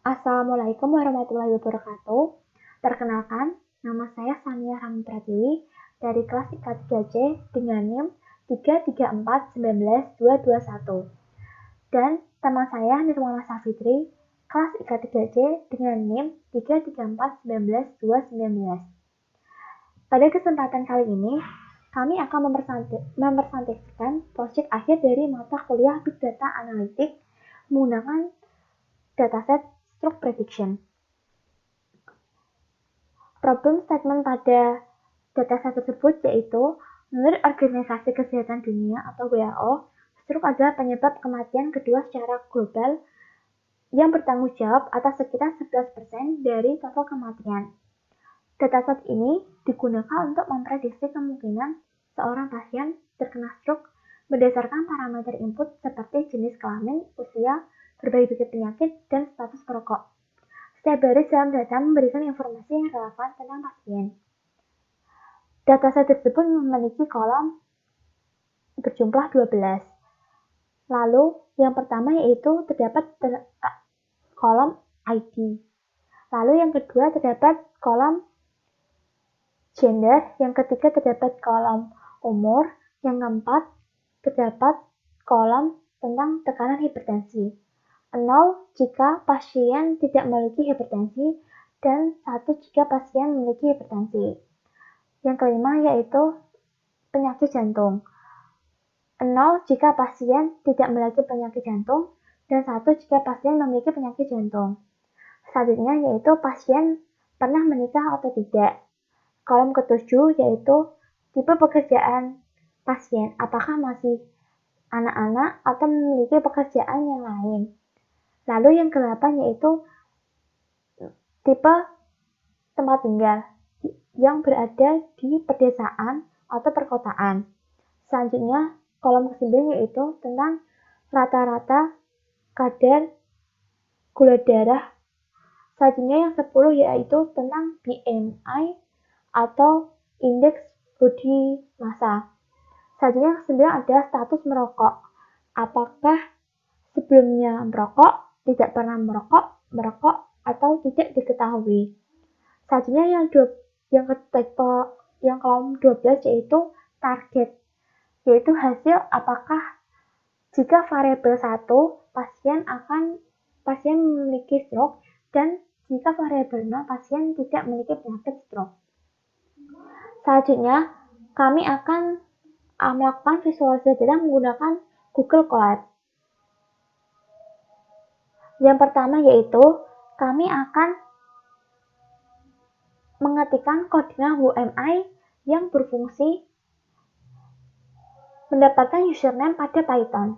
Assalamualaikum warahmatullahi wabarakatuh. Perkenalkan, nama saya Sania Rami Pratiwi dari kelas IK 3C dengan NIM 334192221. Dan teman saya Nirwana Safitri, kelas IK 3C dengan NIM 334192219. Pada kesempatan kali ini, kami akan mempresentasikan proyek akhir dari mata kuliah Big Data Analytics menggunakan dataset Stroke Prediction. Problem statement pada dataset tersebut yaitu, menurut Organisasi Kesehatan Dunia atau WHO, stroke adalah penyebab kematian kedua secara global yang bertanggung jawab atas sekitar 11% dari total kematian. Dataset ini digunakan untuk memprediksi kemungkinan seorang pasien terkena stroke berdasarkan parameter input seperti jenis kelamin, usia, berbagai penyakit, dan status perokok. Setiap baris dalam data memberikan informasi yang relevan tentang pasien. Dataset tersebut memiliki kolom berjumlah 12. Lalu, yang pertama yaitu terdapat kolom ID. Lalu yang kedua terdapat kolom gender, yang ketiga terdapat kolom umur, yang keempat terdapat kolom tentang tekanan hipertensi. 0 jika pasien tidak memiliki hipertensi dan 1 jika pasien memiliki hipertensi. Yang kelima yaitu penyakit jantung. 0 jika pasien tidak memiliki penyakit jantung dan 1 jika pasien memiliki penyakit jantung. Selanjutnya yaitu pasien pernah menikah atau tidak. Kolom ketujuh yaitu tipe pekerjaan pasien, apakah masih anak-anak atau memiliki pekerjaan yang lain. Lalu yang ke-8 yaitu tipe tempat tinggal yang berada di pedesaan atau perkotaan. Selanjutnya, kolom ke-9 yaitu tentang rata-rata kadar gula darah. Selanjutnya yang 10 yaitu tentang BMI atau indeks body massa. Selanjutnya yang 9 adalah status merokok. Apakah sebelumnya merokok, tidak pernah merokok, atau tidak diketahui. Selanjutnya yang kolom 12 yaitu target, yaitu hasil apakah jika variabel 1 pasien memiliki stroke dan jika variabel 0 pasien tidak memiliki penyakit stroke. Selanjutnya, kami akan melakukan visualisasi data menggunakan Google Colab. Yang pertama yaitu kami akan mengetikkan codingan UMI yang berfungsi mendapatkan username pada Python.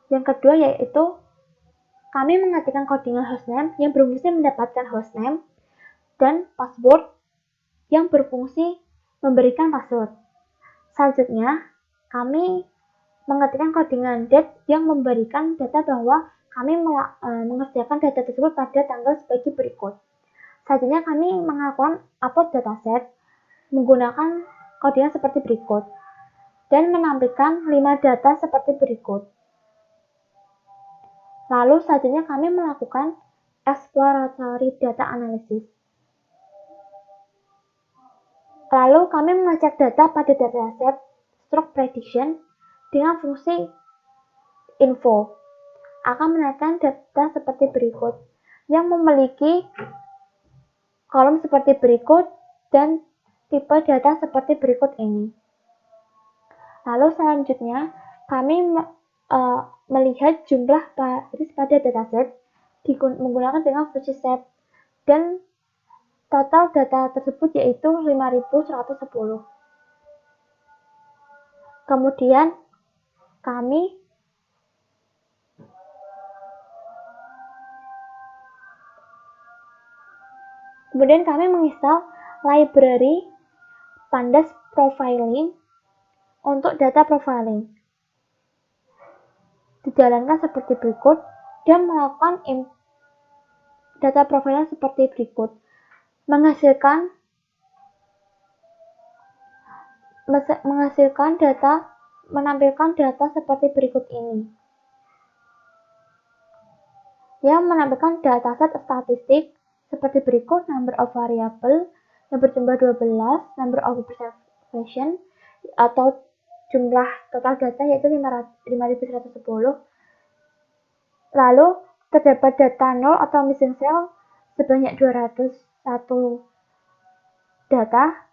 Yang kedua yaitu kami mengetikkan codingan hostname yang berfungsi mendapatkan hostname dan password yang berfungsi memberikan password. Selanjutnya, kami mengetikkan codingan date yang memberikan data bahwa kami mengerjakan data tersebut pada tanggal sebagai berikut. Selanjutnya kami melakukan upload dataset menggunakan codingan seperti berikut dan menampilkan 5 data seperti berikut. Lalu selanjutnya kami melakukan exploratory data analysis. Lalu kami mengecek data pada dataset Stroke Prediction dengan fungsi info. Akan menaikkan data seperti berikut yang memiliki kolom seperti berikut dan tipe data seperti berikut ini. Lalu selanjutnya kami melihat jumlah baris pada dataset menggunakan dengan fungsi set dan total data tersebut yaitu 5110. Kemudian kami menginstal library Pandas Profiling untuk data profiling. Dijalankan seperti berikut dan melakukan data profiling seperti berikut. Menampilkan data seperti berikut ini. yang menampilkan dataset statistik seperti berikut: number of variable yang berjumlah 12, number of observation atau jumlah total data yaitu 5110. Lalu terdapat data null atau missing cell sebanyak 201 data,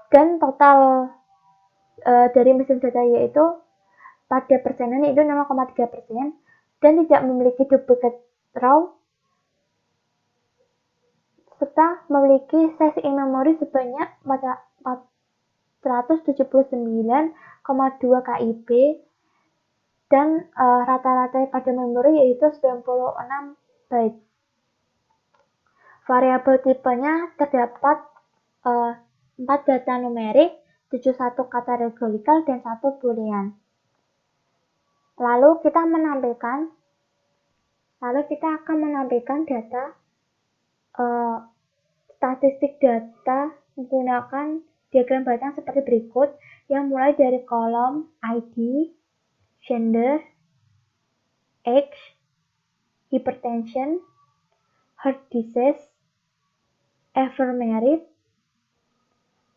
dan total dari missing data yaitu pada persenan yaitu 0,3%, dan tidak memiliki duplicate row, serta memiliki size in memory sebanyak 479,2 KB, dan rata-rata pada memori yaitu 96 byte. Variabel tipenya terdapat 4 data numerik, 71 kategorikal, dan 1 boolean. Lalu kita akan menampilkan data statistik data menggunakan diagram batang seperti berikut, yang mulai dari kolom ID, gender, age, hypertension, heart disease, ever married,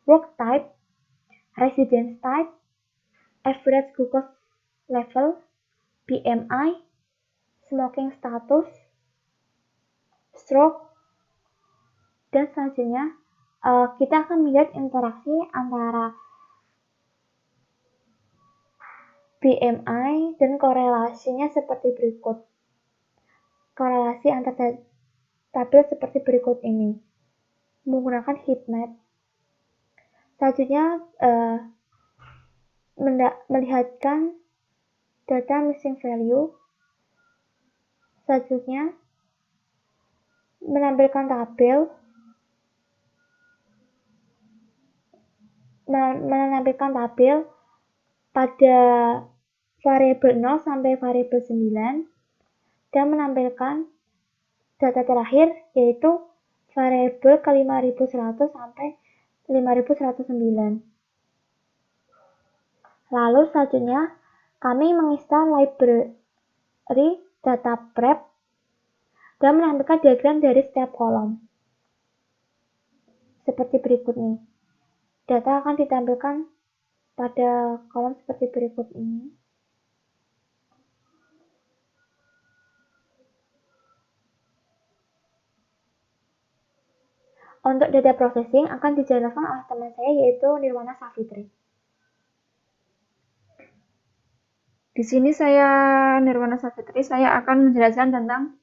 work type, residence type, average glucose level, BMI, smoking status, stroke, dan selanjutnya kita akan melihat interaksi antara BMI dan korelasinya seperti berikut. Korelasi antar tabel seperti berikut ini menggunakan heat map. Selanjutnya melihatkan data missing value. Selanjutnya menampilkan tabel pada variabel 0 sampai variabel 9, dan menampilkan data terakhir yaitu variabel ke 5100 sampai 5109. Lalu selanjutnya kami menginstal library data prep dan menampilkan diagram dari setiap kolom seperti berikut nih. Data akan ditampilkan pada kolom seperti berikut ini. Untuk data processing akan dijelaskan oleh teman saya yaitu Nirwana Safitri. Di sini saya Nirwana Safitri, saya akan menjelaskan tentang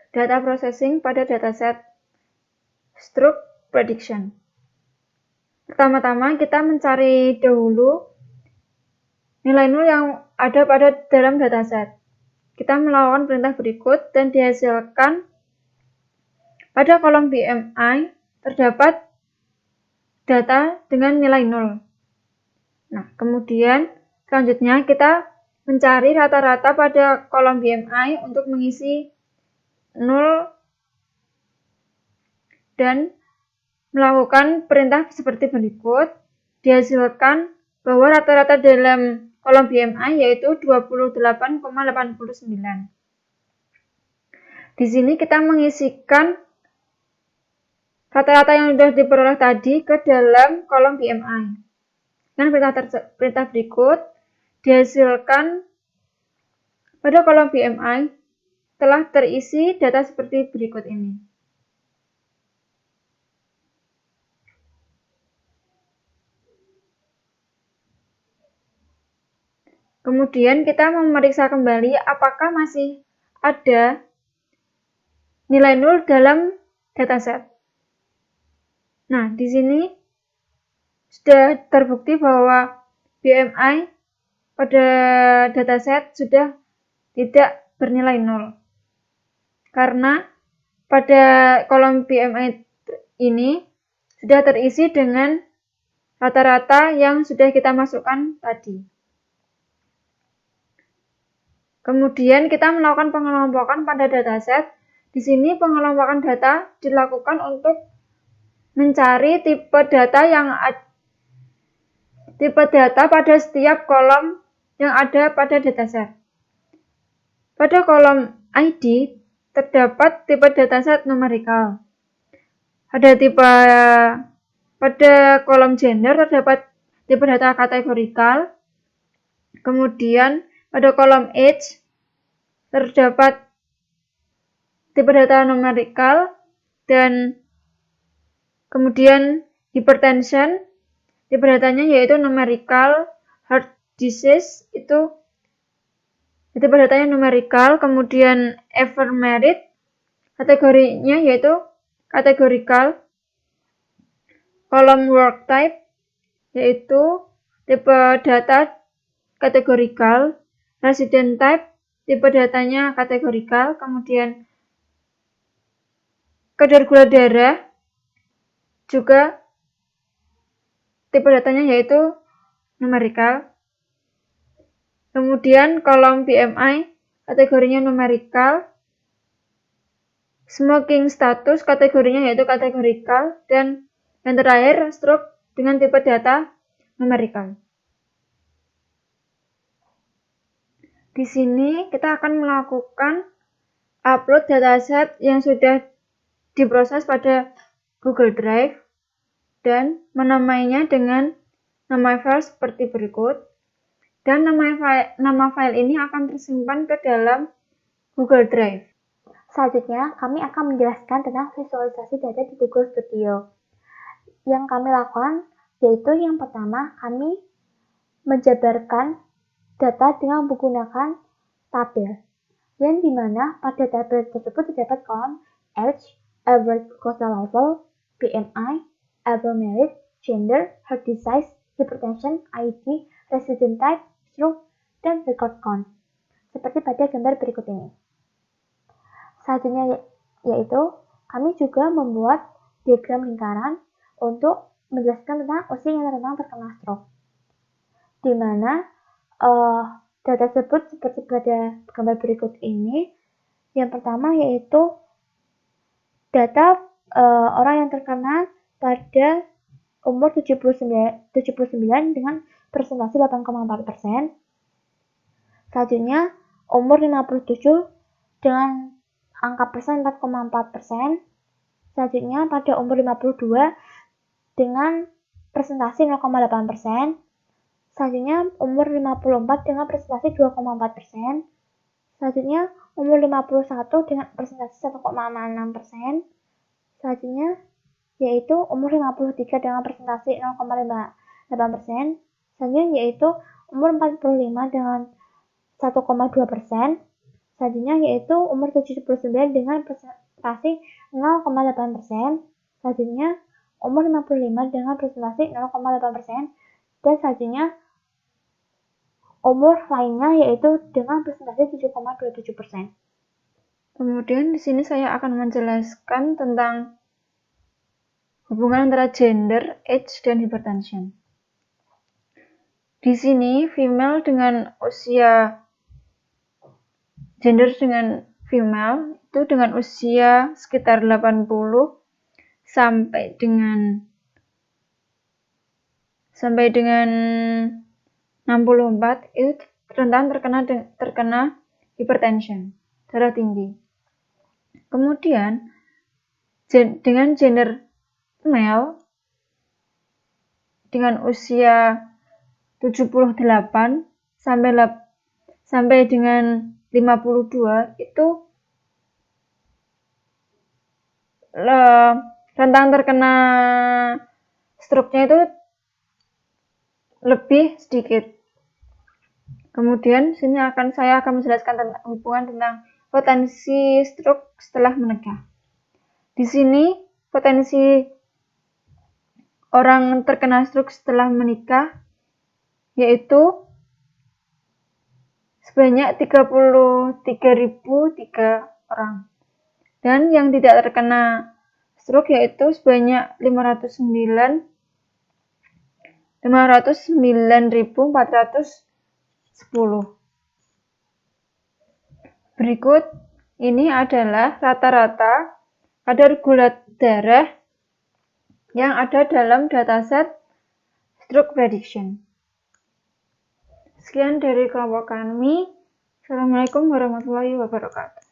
data processing pada dataset stroke prediction. Pertama-tama kita mencari dahulu nilai nol yang ada pada dalam dataset. Kita melakukan perintah berikut dan dihasilkan pada kolom BMI terdapat data dengan nilai 0. Nah, kemudian selanjutnya kita mencari rata-rata pada kolom BMI untuk mengisi 0 dan melakukan perintah seperti berikut. Dihasilkan bahwa rata-rata dalam kolom BMI yaitu 28,89. Di sini kita mengisikan rata-rata yang sudah diperoleh tadi ke dalam kolom BMI. Dengan perintah berikut, dihasilkan pada kolom BMI telah terisi data seperti berikut ini. Kemudian kita memeriksa kembali apakah masih ada nilai 0 dalam dataset. Nah, di sini sudah terbukti bahwa BMI pada dataset sudah tidak bernilai 0. Karena pada kolom BMI ini sudah terisi dengan rata-rata yang sudah kita masukkan tadi. Kemudian kita melakukan pengelompokan pada dataset. Di sini pengelompokan data dilakukan untuk mencari tipe data pada setiap kolom yang ada pada dataset. Pada kolom ID terdapat tipe dataset numerikal. Pada kolom gender terdapat tipe data kategorikal. Kemudian pada kolom age terdapat tipe data numerikal, dan kemudian hypertension tipe datanya yaitu numerikal. Heart disease itu tipe datanya numerikal. Kemudian ever married kategorinya yaitu kategorikal. Kolom work type yaitu tipe data kategorikal. Resident type tipe datanya kategorikal. Kemudian kadar gula darah juga tipe datanya yaitu numerikal. Kemudian kolom BMI kategorinya numerikal. Smoking status kategorinya yaitu kategorikal, dan yang terakhir stroke dengan tipe data numerikal. Di sini kita akan melakukan upload dataset yang sudah diproses pada Google Drive dan menamainya dengan nama file seperti berikut. Dan nama file ini akan tersimpan ke dalam Google Drive. Selanjutnya, kami akan menjelaskan tentang visualisasi data di Google Studio. Yang kami lakukan yaitu yang pertama, kami menjabarkan data dengan menggunakan tabel, yang dimana pada tabel tersebut terdapat kolom age, average cholesterol level, BMI, ever married, gender, heart disease, hypertension, ID, resident type, stroke, dan record count, seperti pada gambar berikut ini. Selanjutnya yaitu kami juga membuat diagram lingkaran untuk menjelaskan tentang usia yang rentan terkena stroke, di mana data tersebut seperti pada gambar berikut ini. Yang pertama yaitu data orang yang terkena pada umur 79 dengan persentase 8,4%. Selanjutnya umur 57 dengan angka persen 4,4%. Selanjutnya pada umur 52 dengan persentase 0,8%. Selanjutnya umur 54 dengan persentase 2,4%. Selanjutnya umur 51 dengan persentase 1,6%. Selanjutnya yaitu umur 53 dengan persentase 0,8%. Selanjutnya yaitu umur 45 dengan 1,2%. Selanjutnya yaitu umur 79 dengan persentase 0,8%. Selanjutnya umur 55 dengan persentase 0,8%. Dan selanjutnya umur lainnya yaitu dengan persentase 7,27%. Kemudian di sini saya akan menjelaskan tentang hubungan antara gender, age, dan hypertension. Di sini female dengan usia gender dengan female itu dengan usia sekitar 80 sampai dengan 64 itu rentan terkena hypertension, darah tinggi. Kemudian dengan gender male dengan usia 78 sampai dengan 52 itu rentan terkena stroke-nya itu lebih sedikit. Kemudian sini saya akan menjelaskan tentang hubungan tentang potensi stroke setelah menikah. Di sini potensi orang terkena stroke setelah menikah yaitu sebanyak 33.003 orang. Dan yang tidak terkena stroke yaitu sebanyak 509.410. Berikut ini adalah rata-rata kadar gula darah yang ada dalam dataset stroke prediction. Sekian dari kelompok kami. Assalamualaikum warahmatullahi wabarakatuh.